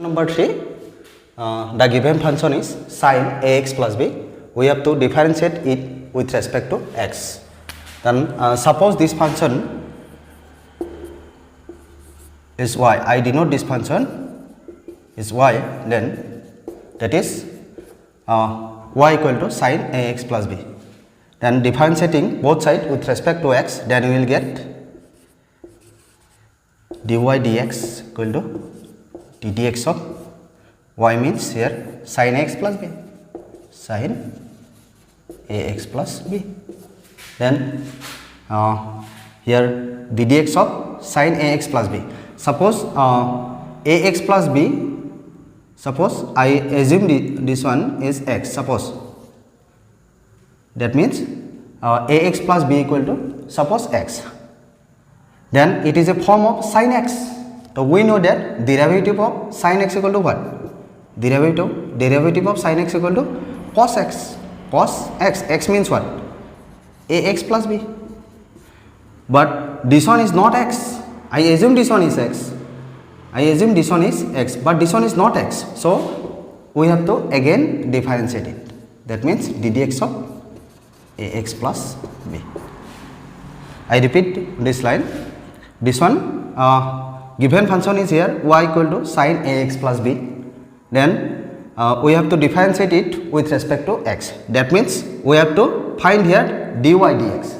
Number 3, the given function is sin ax plus b. We have to differentiate it with respect to x. Then suppose this function is y. I denote this function is y. Then that is y equal to sin ax plus b. Then differentiating both sides with respect to x, then we will get dy dx equal to ddx of y means here sin ax plus b, sin ax plus b. Then here ddx of sin ax plus b. Suppose ax plus b, suppose I assume this one is x, suppose that means ax plus b equal to suppose x, then it is a form of sin x. So we know that derivative of sin x equal to what? Derivative of sin x equal to cos x. Cos x, x means what? Ax plus b. But this one is not x. I assume this one is x. But this one is not x. So we have to again differentiate it. That means ddx of ax plus b. I repeat this line. This one given function is here y equal to sin ax plus b. Then we have to differentiate it with respect to x. That means we have to find here dy dx.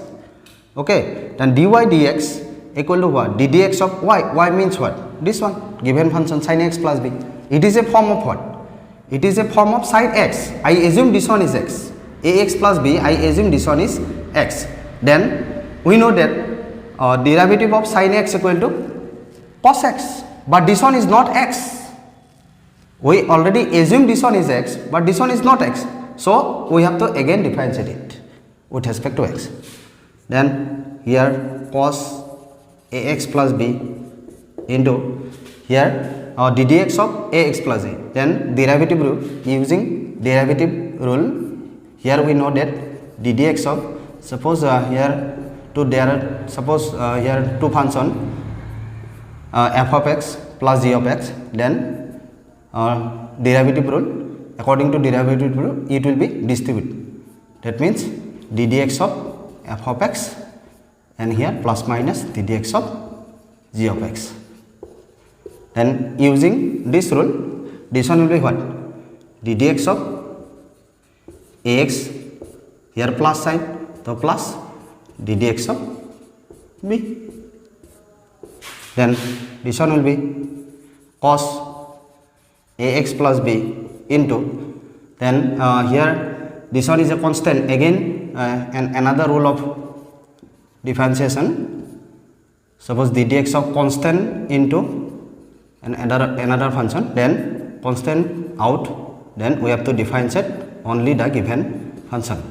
Okay, then dy dx equal to what? ddx of y. Y means what? This one, given function sin x plus b. It is a form of what? It is a form of sin x. I assume this one is x. Ax plus b, I assume this one is x. Then we know that derivative of sin x equal to cos x. But this one is not x. We already assume this one is x, but this one is not x. So we have to again differentiate it with respect to x. Then here cos ax plus b into here ddx of ax plus a. Then derivative rule, using derivative rule, here we know that ddx of, suppose here two function f of x plus g of x, then derivative rule, according to derivative rule it will be distributed. That means ddx of f of x and here plus minus ddx of g of x. Then using this rule, this one will be what? ddx of ax, here plus sign, so plus ddx of b. Then this one will be cos ax plus b into, then here this one is a constant, again and another rule of differentiation. Suppose ddx of constant into another function, then constant out, then we have to differentiate only the given function.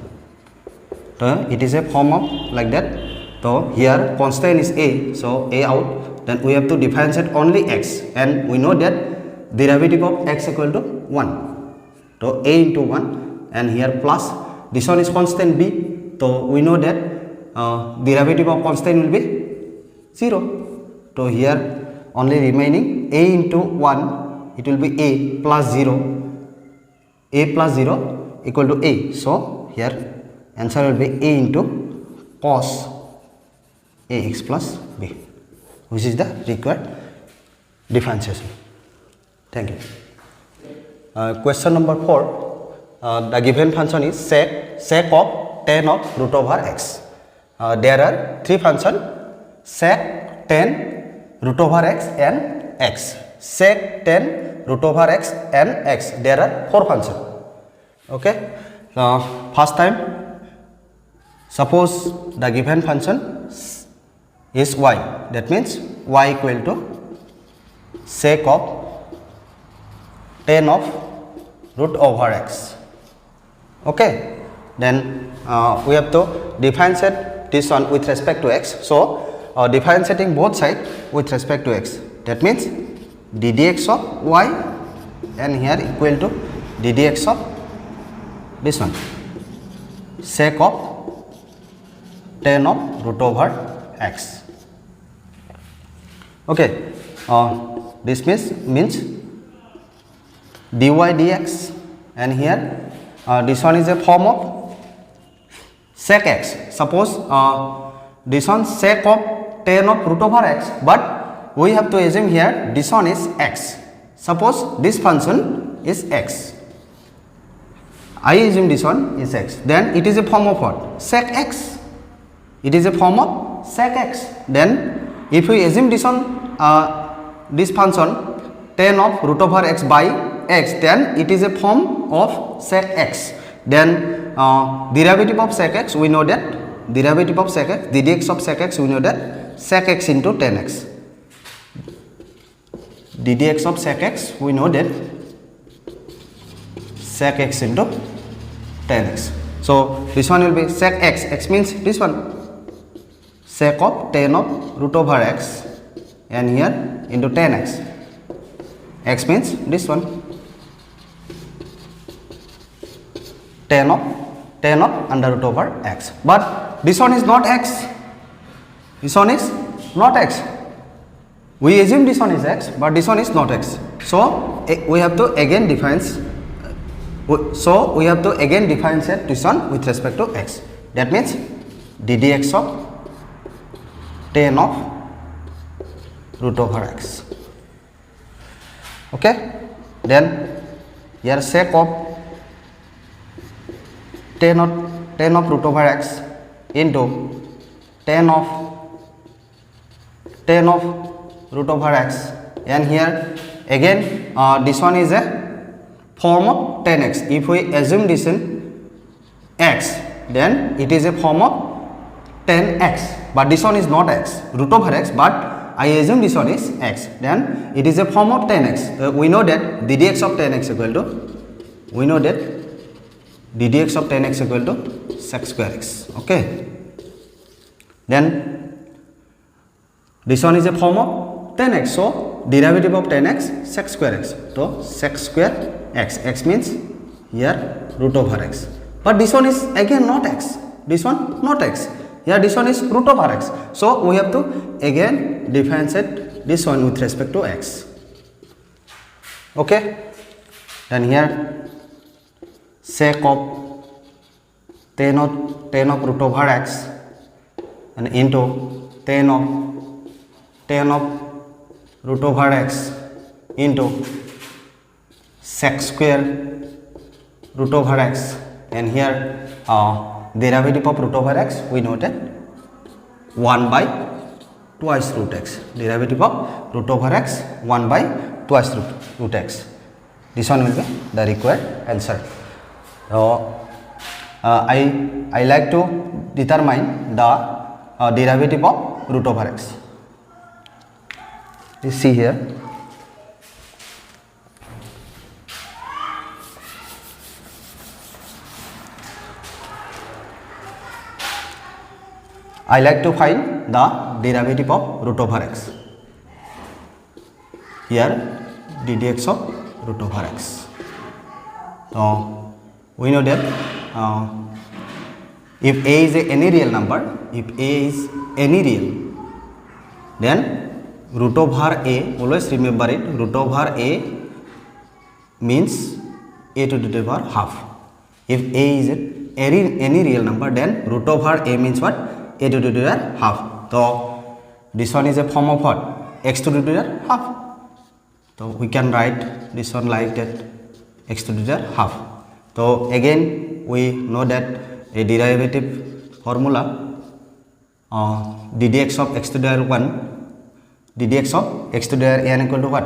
So it is a form of like that. So here constant is a, so a out, then we have to differentiate only x, and we know that derivative of x equal to 1. So a into 1, and here plus, this one is constant b, so we know that derivative of constant will be 0. So here only remaining a into 1, it will be a plus 0, a plus 0 equal to a. So here answer will be a into cos ax plus b, which is the required differentiation. Thank you. Question number 4. The given function is sec of tan of root over x. There are three functions: sec, tan, root over x, and x. Sec, tan, root over x, and x. There are four functions. Okay. First time, suppose the given function is y. That means y equal to sec of tan of root over x. Okay, then we have to differentiate this one with respect to x. So differentiating both sides with respect to x, that means ddx of y, and here equal to ddx of this one, sec of tan of root over x. Okay, this means dy dx, and here this one is a form of sec x. Suppose this one sec of tan of root over x, but we have to assume here this one is x. Suppose this function is x, I assume this one is x, then it is a form of what? Sec x. It is a form of sec x. Then if we assume this one, this function tan of root over x by x, then it is a form of sec x. Then derivative of sec x, we know that derivative of sec x, the dx of sec x, we know that sec x into tan x. The dx of sec x, we know that sec x into tan x. So this one will be sec x, x means this one, sec of tan of root over x, and here into tan x, x means this one, tan of under root over x. But this one is not x, this one is not x. We assume this one is x, but this one is not x. So we have to again differentiate. So we have to again differentiate this one with respect to x. That means ddx of tan of root over x. Okay. Then here sec of tan of root over x into tan of root over x, and here again this one is a form of tan x. If we assume this in x, then it is a form of tan x, but this one is not x, root over x, but I assume this one is x, then it is a form of tan x. We know that the dx of tan x equal to, we know that the dx of tan x equal to sec square x. Okay. Then this one is a form of tan x, so derivative of tan x sec square x. So sec square x, x means here root over x, but this one is again not x, this one not x, here this one is root over x. So we have to again differentiate this one with respect to x. Okay. Then here sec of tan of root over x and into tan of root over x into sec square root over x, and here derivative of root over x, we know that 1 by twice root x, derivative of root over x 1 by twice root x. This one will be the required answer. So I like to determine the derivative of root over x. You see here, I like to find the derivative of root over x. Here ddx of root over x. So we know that if a is any real number, if a is any real, then root over a, always remember it, root over a means a to the power half. If a is any real number, then root over a means what? A to the power half. So this one is a form of what? X to the power half. So we can write this one like that, x to the power half. So again we know that a derivative formula, ddx of x to the power 1, ddx of x to the power n equal to what?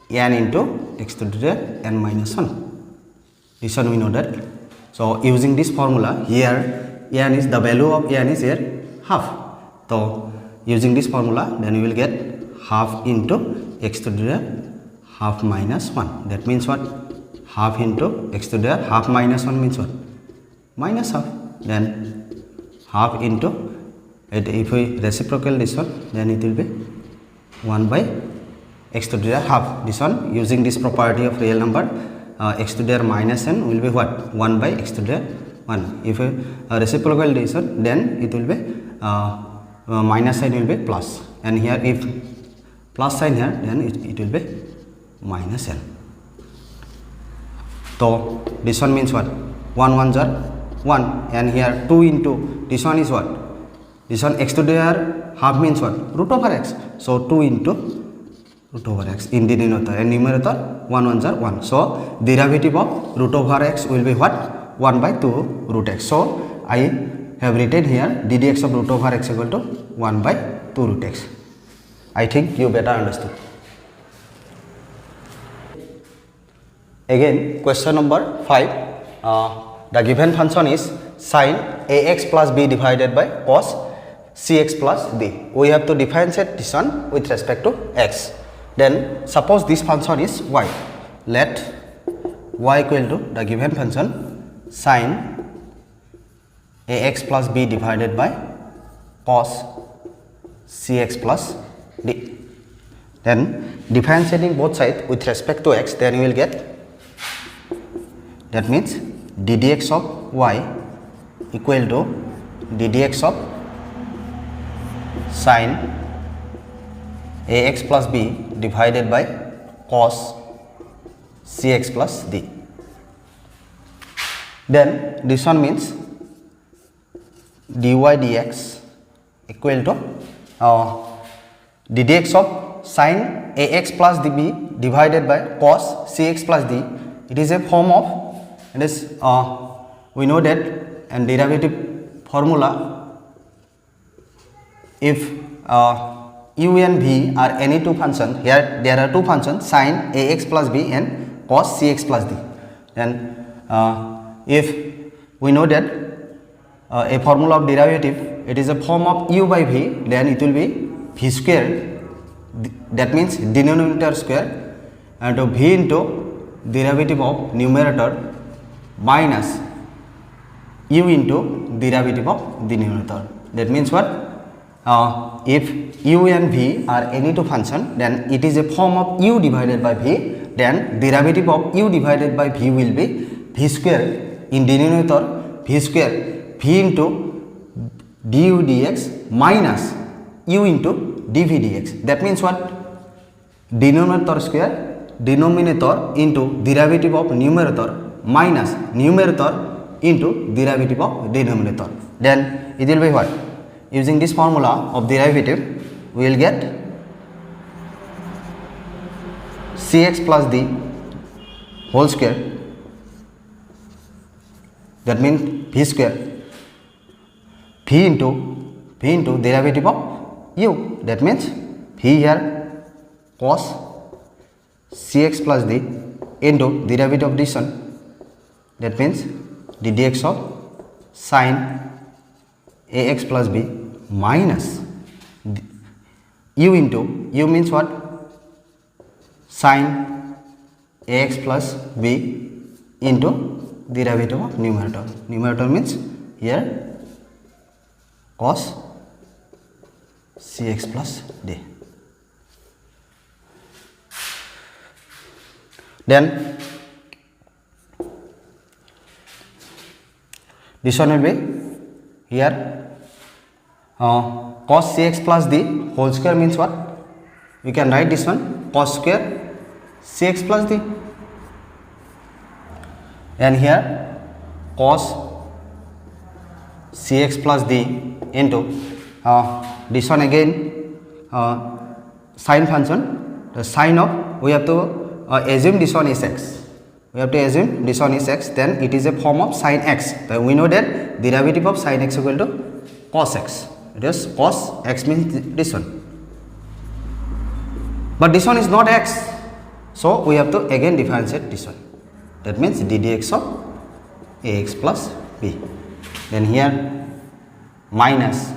N into x to the power n minus 1. This one we know that. So using this formula, here n is the value of n is here half. So using this formula, then we will get half into x to the power half minus 1. That means what? Half into x to the power half minus 1 means what? Minus half. Then half into, if we reciprocal this one, then it will be 1 by x to the power half. This one, using this property of real number, x to the power minus n will be what? 1 by x to the power 1. If we reciprocal this one, then it will be minus sign will be plus, and here if plus sign here, then it will be minus n. So this one means what? 1 1 jar 1, and here 2 into this one is what? This one x to the power half means what? Root over x. So 2 into root over x in the denominator, and numerator 1 1 jar 1. So derivative of root over x will be what? 1 by 2 root x. So I have written here ddx of root over x equal to 1 by 2 root x. I think you better understood. Again, question number 5. The given function is sin ax plus b divided by cos cx plus d. We have to differentiate this one with respect to x. Then suppose this function is y. Let y equal to the given function sin ax plus b divided by cos cx plus d. Then differentiating both sides with respect to x, then you will get, that means ddx of y equal to ddx of sin ax plus b divided by cos cx plus d. Then this one means dy dx equal to ddx of sin ax plus b divided by cos cx plus d. It is a form of, it is we know that, and derivative formula, if u and v are any two functions, here there are two functions sin ax plus b and cos cx plus d. Then if we know that a formula of derivative, it is a form of u by v, then it will be v square, that means denominator square, and v into derivative of numerator minus u into derivative of denominator. That means what? If u and v are any two function, then it is a form of u divided by v, then derivative of u divided by v will be v square, in denominator v square, v into du dx minus u into dv dx. That means what? Denominator square, denominator into derivative of numerator minus numerator into derivative of denominator. Then it will be what? Using this formula of derivative, we will get cx plus d whole square, that means v square, v into derivative of u, that means v here cos cx plus d into derivative of this one, that means ddx of sin ax plus b minus u into, u means what? Sin ax plus b into derivative of numerator. Numerator means here cos cx plus d. Then this one will be here cos cx plus d whole square means what? We can write this one cos square cx plus d, and here cos cx plus d into this one again sine function, the sine of, we have to assume this one is x. We have to assume this one is x, then it is a form of sin x. Then we know that derivative of sin x equal to cos x. It is cos x means this one. But this one is not x. So we have to again differentiate this one. That means ddx of ax plus b. Then here minus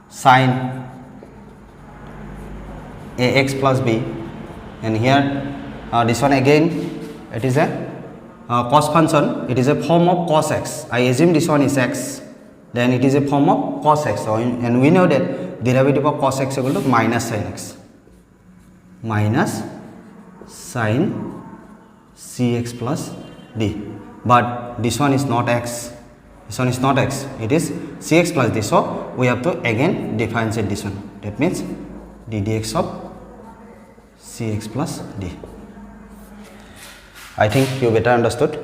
sin ax plus b, and here this one again, it is a cos function, it is a form of cos x. I assume this one is x, then it is a form of cos x. So, and we know that derivative of cos x equal to minus sin x, minus sin cx plus d. But this one is not x, this one is not x, it is cx plus d. So we have to again differentiate this one. That means ddx of cx plus d. I think you better understood.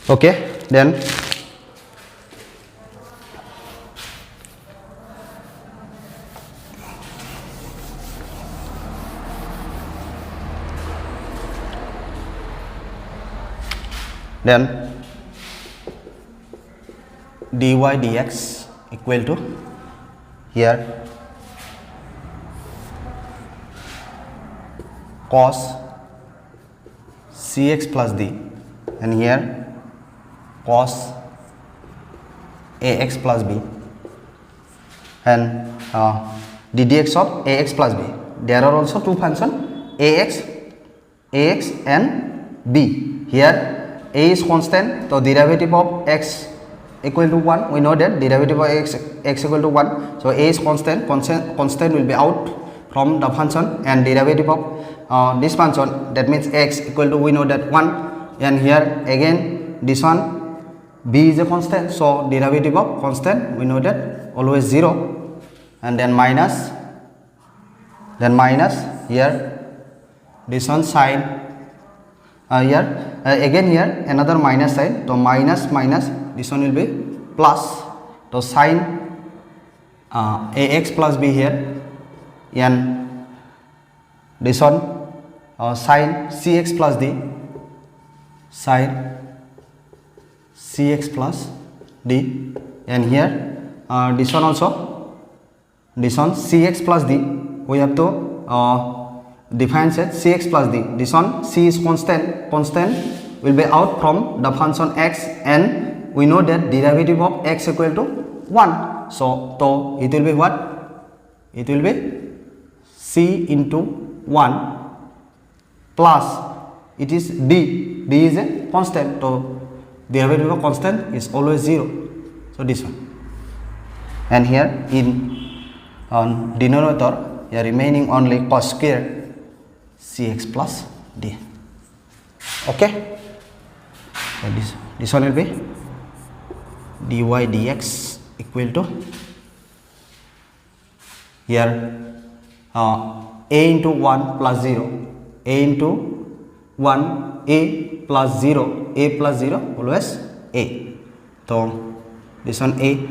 Okay, then dy dx equal to here cos cx plus d and here cos ax plus b and ddx of ax plus b. There are also two functions ax and b. Here a is constant, so derivative of x equal to 1. We know that derivative of x equal to 1. So a is constant will be out from the function, and derivative of this function, that means x equal to, we know that 1, and here again this one b is a constant, so derivative of constant we know that always 0, and then minus here this one sign here again here another minus sign, so minus this one will be plus, so sin ax plus b here, and this one sin cx plus d, sin cx plus d, and here this one also, this one cx plus d, we have to define set cx plus d. This one c is constant will be out from the function x, and we know that derivative of x equal to 1, so it will be what? It will be c into 1 plus it is d is a constant, so derivative of constant is always 0, so this one, and here in denominator here remaining only cos square cx plus d. Okay, so this one will be dy dx equal to here a into 1 plus 0, a into 1 a plus 0, a plus 0 always a, so this one a,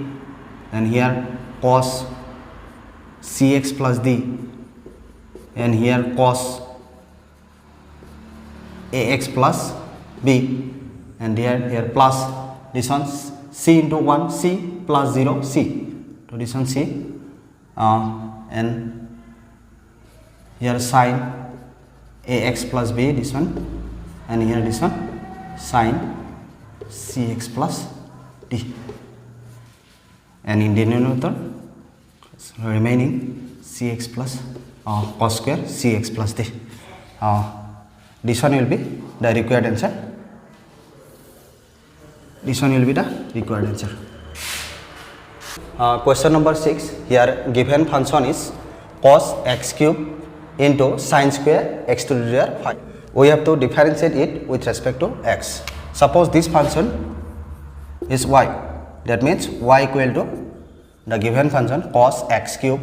and here cos cx plus d, and here cos ax plus b, and here plus this one c into 1 c plus 0 c, so this one c, and here sin ax plus b, this one, and here this one sin cx plus d, and in denominator remaining cx plus cos square cx plus d. This one will be the required answer. This one will be the required answer. Question number 6. Here given function is cos x cube into sin square x to the power 5. We have to differentiate it with respect to x. Suppose this function is y. That means y equal to the given function cos x cube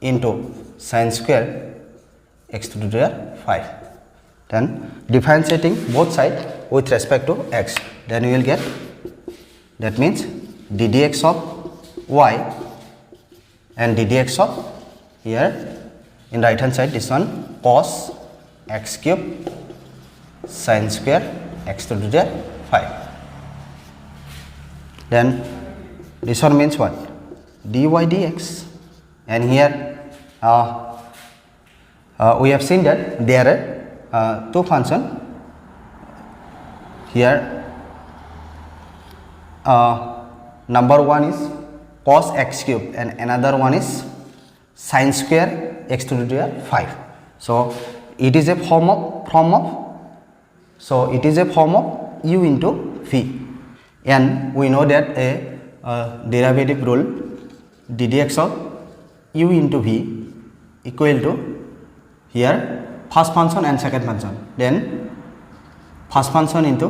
into sin square x to the power 5. Then differentiating both sides with respect to x, then we will get, that means ddx of y and ddx of here in right hand side, this one cos x cube sin square x to the power 5. Then this one means what? dy dx, and here we have seen that there are two functions here. Number one is cos x cube and another one is sin square x to the power 5. So it is a form of u into v, and we know that a derivative rule ddx of u into v equal to here first function and second function, then first function into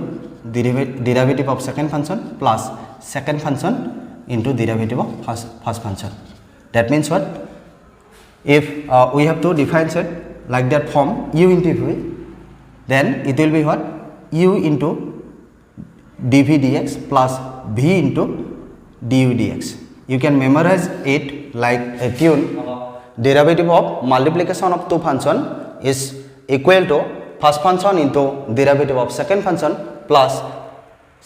derivative of second function plus second function into derivative of first function. That means what? If we have to define it like that form u into v, then it will be what? U into dv dx plus v into du dx. You can memorize it like a tune. Derivative of multiplication of two function is equal to first function into derivative of second function plus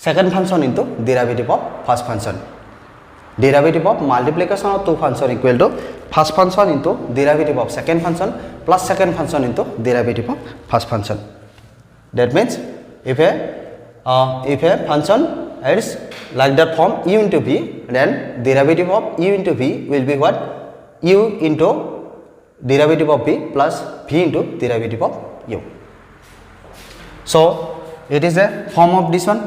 second function into derivative of first function. Derivative of multiplication of two function equal to first function into derivative of second function plus second function into derivative of first function. That means if a function is like that form u into v, then derivative of u into v will be what? U into derivative of v plus v into derivative of u. So it is a form of this one,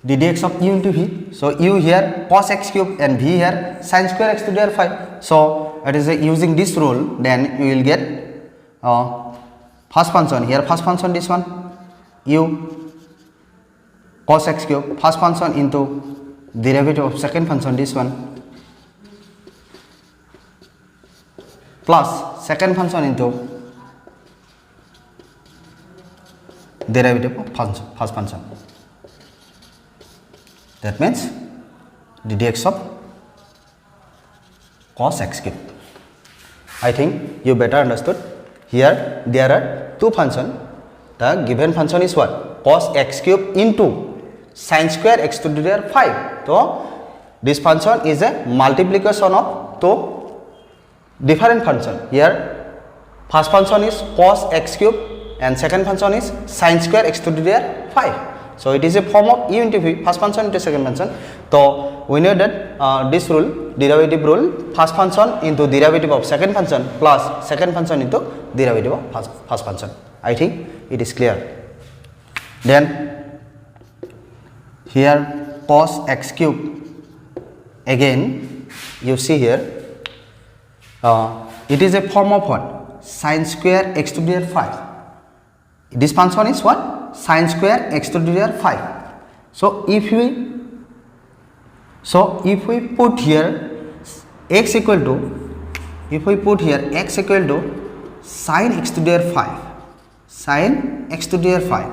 ddx of u into v. So u here cos x cube and v here sin square x to the power 5. So it is using this rule, then you will get first function here, first function this one, u cos x cube, first function into derivative of second function this one, plus second function into derivative of first function. That means ddx of cos x cube. I think you better understood. Here there are two functions. The given function is what? Cos x cube into sin square x to the power 5. So this function is a multiplication of two different function. Here first function is cos x cube and second function is sin square x to the power 5. So it is a form of u into v, first function into second function. So we know that this rule, derivative rule, first function into derivative of second function plus second function into derivative of first function. I think it is clear. Then here cos x cube, again you see here, it is a form of what? Sin square x to the power 5. This function is what? Sin square x to the power 5. So if we put here x equal to, sin x to the power 5, sin x to the power 5.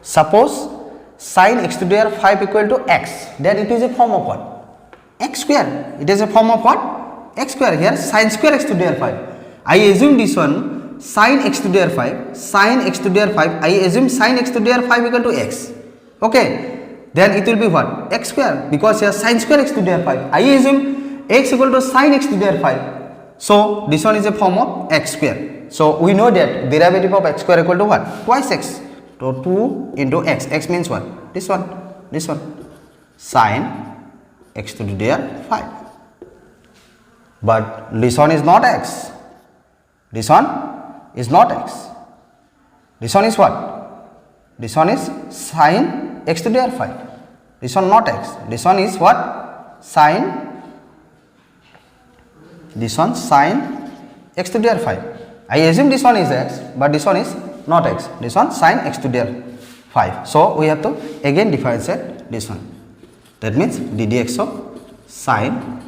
Suppose sin x to the power 5 equal to x, then it is a form of what? X square. It is a form of what? X square. Here sin square x to the power 5. I assume this one sin x to the power 5, sin x to the power 5, I assume sin x to the power 5 equal to x. Okay, then it will be what? X square, because here sin square x to the power 5, I assume x equal to sin x to the power 5. So this one is a form of x square. So we know that derivative of x square equal to what? Twice x. So 2 into x. X means what? This one. Sin x to the power 5. But this one is not x. This one is not x. This one is what? This one is sin x to the power 5. This one not x. This one is what? Sin. This one sin x to the power 5. I assume this one is x, but this one is not x. This one sin x to the power 5. So we have to again differentiate this one. That means ddx of sin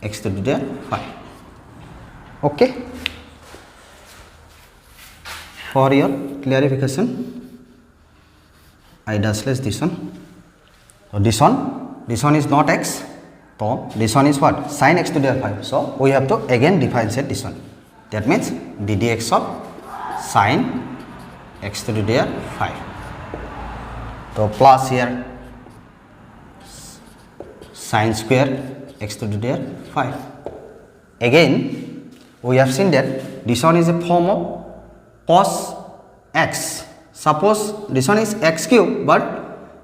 x to the power 5. Okay. For your clarification, I dash slash this one. So this one is not x. So this one is what? Sin x to the power 5. So we have to again differentiate this one. That means ddx of sin x to the power 5. So plus here sin square x to the power 5. Again we have seen that this one is a form of cos x. Suppose this one is x cube, but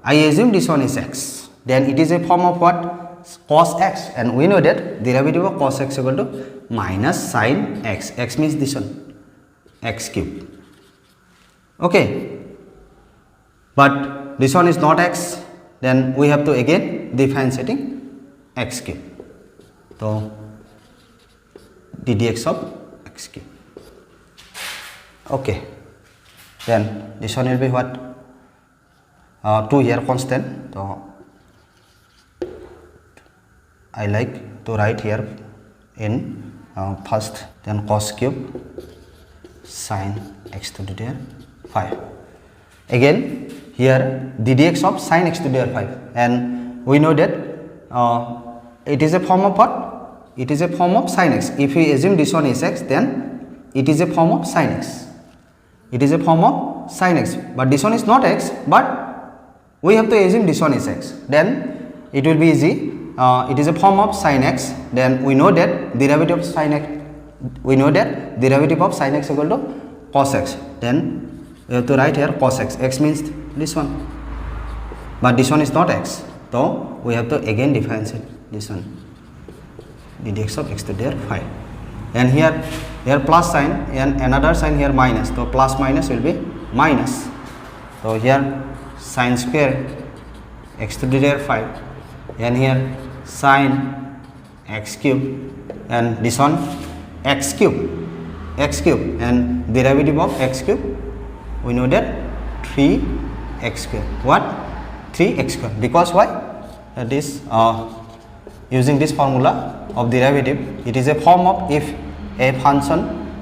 I assume this one is x, then it is a form of what? Cos x, and we know that derivative of cos x equal to minus sin x. X means this one, x cube. Okay, but this one is not x, then we have to again differentiating x cube. So ddx of x cube. Okay, then this one will be what? 2 here constant. So I like to write here in first, then cos cube sin x to the power 5. Again here ddx of sin x to the power 5, and we know that it is a form of what? It is a form of sin x. If we assume this one is x, then it is a form of sin x. It is a form of sin x, but this one is not x, but we have to assume this one is x. Then it will be easy. It is a form of sin x. Then we know that derivative of sin x. We know that derivative of sin x equal to cos x. Then we have to write here cos x. X means this one, but this one is not x. So we have to again differentiate this one, ddx of x to the power 5. And here plus sign and another sign here minus. So plus minus will be minus. So here sin square x to the power 5, and here sin x cube, and this one x cube, and derivative of x cube, we know that 3x square. What? 3x square. Because why? That is using this formula of derivative, it is a form of, if a function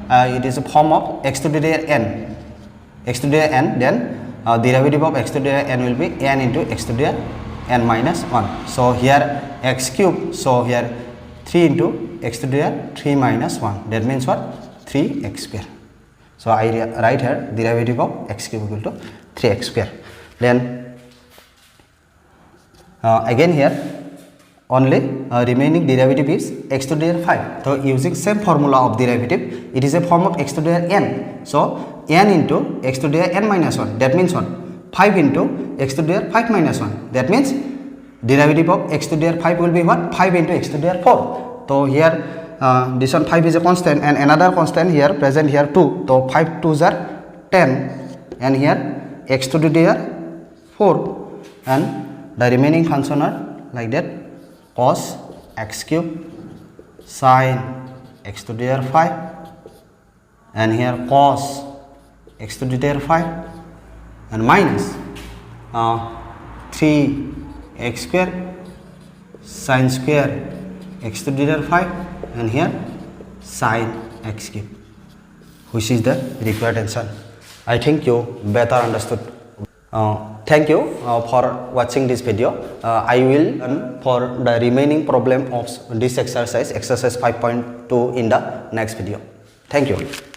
it is a form of x to the power n, then derivative of x to the power n will be n into x to the power n minus 1. So here x cube, so here 3 into x to the power 3 minus 1, that means what? 3x square. So I write here derivative of x cube equal to 3x square. Then again here only remaining derivative is x to the power 5. So using same formula of derivative, it is a form of x to the power n. So n into x to the power n minus 1, that means what? 5 into x to the power 5 minus 1, that means derivative of x to the power 5 will be what? 5 into x to the power 4. So here this one 5 is a constant, and another constant here present here 2. So 5 2s are 10, and here x to the power 4, and the remaining function are like that: cos x cube, sin x to the power 5, and here cos x to the power 5, and minus 3x square sin square x to the power 5, and here sin x cube, which is the required answer. I think you better understood. Thank you for watching this video. I will learn for the remaining problem of this exercise 5.2 in the next video. Thank you.